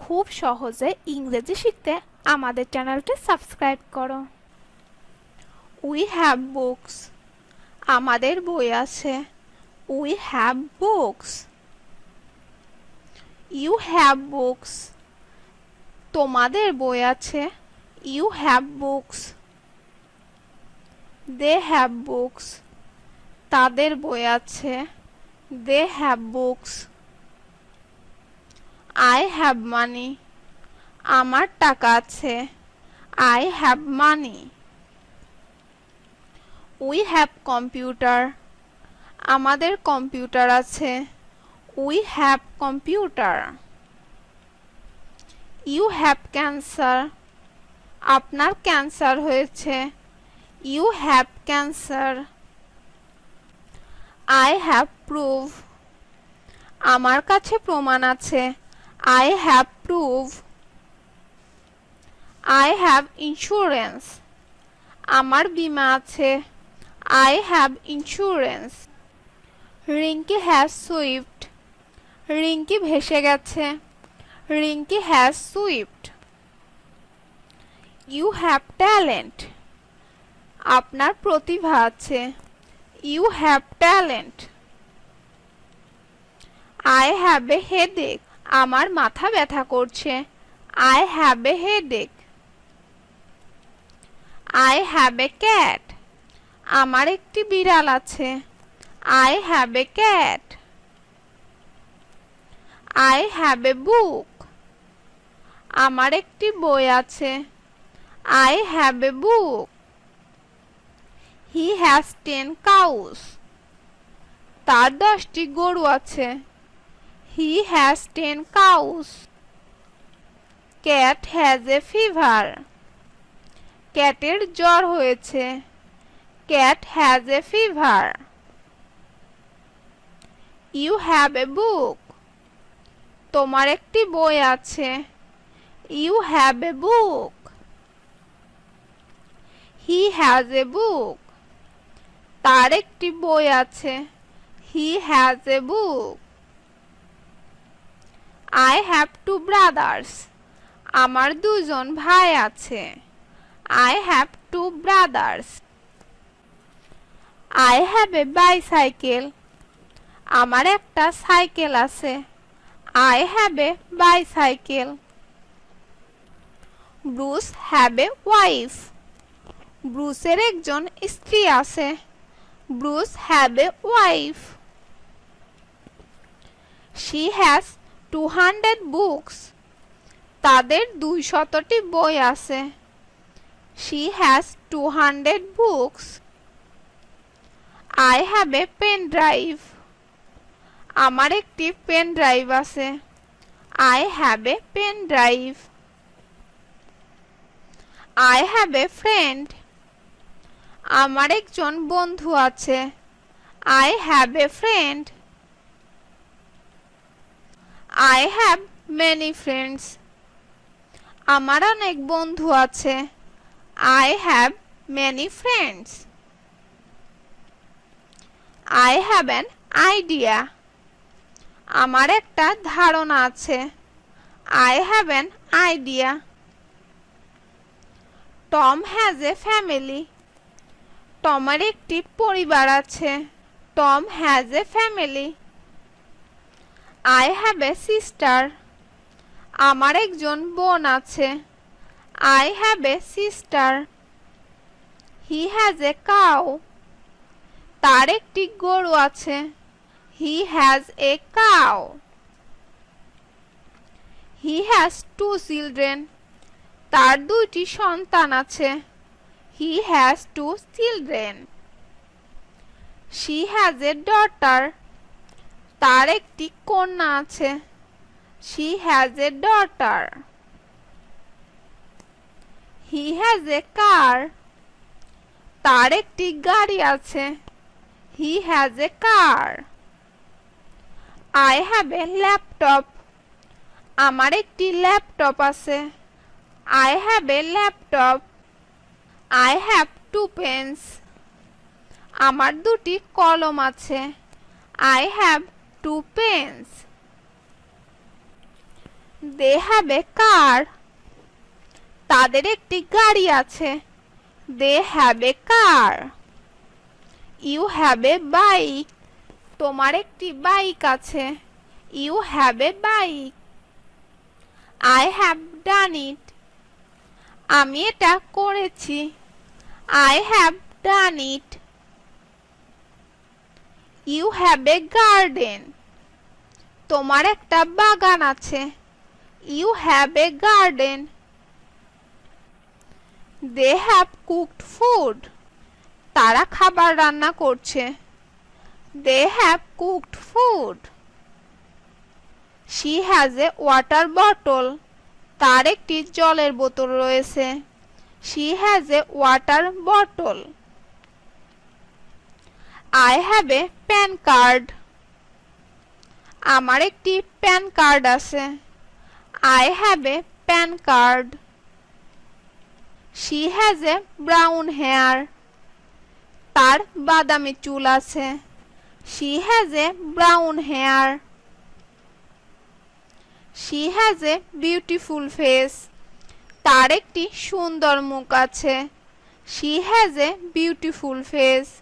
খুব সহজে ইংরেজি শিখতে আমাদের চ্যানেলটি সাবস্ক্রাইব করো। We have books. আমাদের বই আছে। We have books. You have books. তোমাদের বই আছে। You have books. They have books. তাদের বই আছে। They have books. I have money. আমার টাকা আছে। I have money. We have computer. আমাদের কম্পিউটার আছে। We have computer. You have cancer. আপনার ক্যান্সার হয়েছে। You have cancer. I have proof. আমার কাছে প্রমাণ আছে। I have proof. I have insurance. আমার বীমা আছে। I have insurance. Rinki has swift. Rinki ভেসে গেছে। Rinki has swift. You have talent. আপনার প্রতিভা আছে। You have talent. I have a headache. আমার মাথা ব্যথা করছে। I have a headache. I have a cat. আমার একটি বিড়াল আছে। I have a cat. I have a book. আমার একটি বই আছে। I have a book. He has 10 cows. তার 10টি গরু আছে। He has 10 cows. Cat has a fever. ক্যাটের জ্বর হয়েছে। Cat has a fever. You have a book. তোমার একটি বই আছে। You have a book. He has a book. তার একটি বই আছে। He has a book. I have 2 brothers. আমার দুজন ভাই আছে। I have 2 brothers. I have a bicycle. আমার একটা সাইকেল আছে। I have a bicycle. Bruce have a wife. ব্রুসের একজন স্ত্রী আছে। Bruce have a wife. She has 200 books. তাদের 200টি বই আছে। She has 200 books. I have a pen drive. আমার একটি পেন ড্রাইভ আছে। I have a pen drive. I have a friend. আমার একজন বন্ধু আছে। I have a friend. I have many friends. আমার অনেক বন্ধু আছে। I have many friends. I have an idea. আমার একটা ধারণা আছে। I have an idea. Tom has a family. টমের একটি পরিবার আছে। Tom has a family. I have a sister. আমার একজন বোন আছে। I have a sister. He has a cow. তার একটি গরু আছে। He has a cow. He has 2 children. তার 2টি সন্তান আছে। He has 2 children. She has a daughter. তার একটি কন্যা আছে। She has a daughter. He has a car. তার একটি গাড়ি আছে। He has a car. I have a laptop. আমার একটি ল্যাপটপ আছে। I have a laptop. I have 2 pens. আমার 2টি কলম আছে। I have 2 pens. They have a car. তাদের একটি গাড়ি আছে। They have a car. You have a bike. তোমার একটি বাইক আছে। You have a bike. I have done it. আমি এটা করেছি। I have done it. You have a garden. তোমার একটা বাগান আছে। You have a garden. They have cooked food. তারা খাবার রান্না করছে। They have cooked food. She has a water bottle. তার একটি জলের বোতল রয়েছে। She has a water bottle. I have a PAN card. আমার একটি প্যান কার্ড আছে। I have a PAN card. She has a brown hair. তার বাদামি চুল আছে। She has a brown hair. She has a beautiful face. তার একটি সুন্দর মুখ আছে। She has a beautiful face.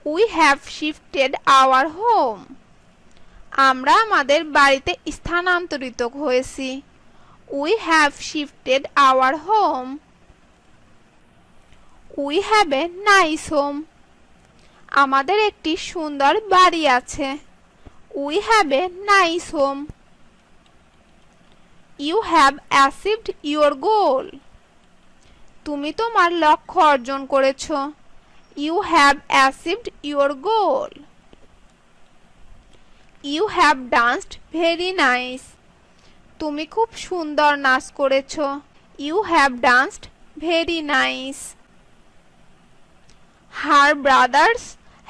We have shifted our home. আমরা আমাদের বাড়িতে স্থানান্তরিত হয়েছি। We have shifted our home. We have a nice home. আমাদের একটি সুন্দর বাড়ি আছে। We have a nice home. You have achieved your goal. তুমি তোমার লক্ষ্য অর্জন করেছো। You have achieved your goal. You have danced very nice. তুমি খুব সুন্দর নাচ করেছো। You have danced very nice. Her brothers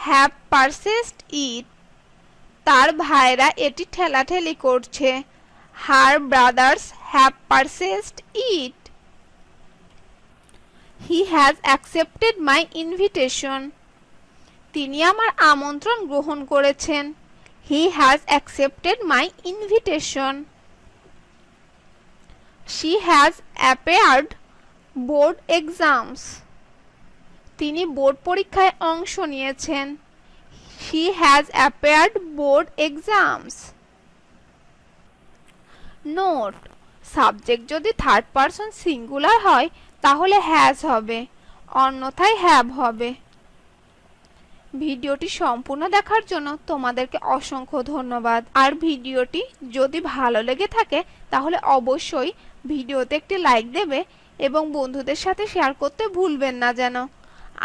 have purchased it. তার ভাইরা এটি ঠেলাঠেলি করছে। Her brothers have purchased it. He has accepted my invitation. তিনি আমার আমন্ত্রণ গ্রহণ করেছেন। He has accepted my invitation. She has appeared board exams. তিনি বোর্ড পরীক্ষায় অংশ নিয়েছেন। She has appeared board exams. Note, subject যদি থার্ড পারসন সিঙ্গুলার হয় তাহলে হ্যাজ হবে, অন্যথায় হ্যাভ হবে। ভিডিওটি সম্পূর্ণ দেখার জন্য তোমাদেরকে অসংখ্য ধন্যবাদ। আর ভিডিওটি যদি ভালো লেগে থাকে তাহলে অবশ্যই ভিডিওতে একটি লাইক দেবে এবং বন্ধুদের সাথে শেয়ার করতে ভুলবেন না যেন।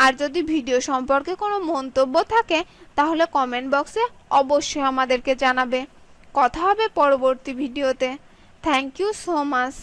আর যদি ভিডিও সম্পর্কে কোনো মন্তব্য থাকে তাহলে কমেন্ট বক্সে অবশ্যই আমাদেরকে জানাবে। কথা হবে পরবর্তী ভিডিওতে। Thank you so much.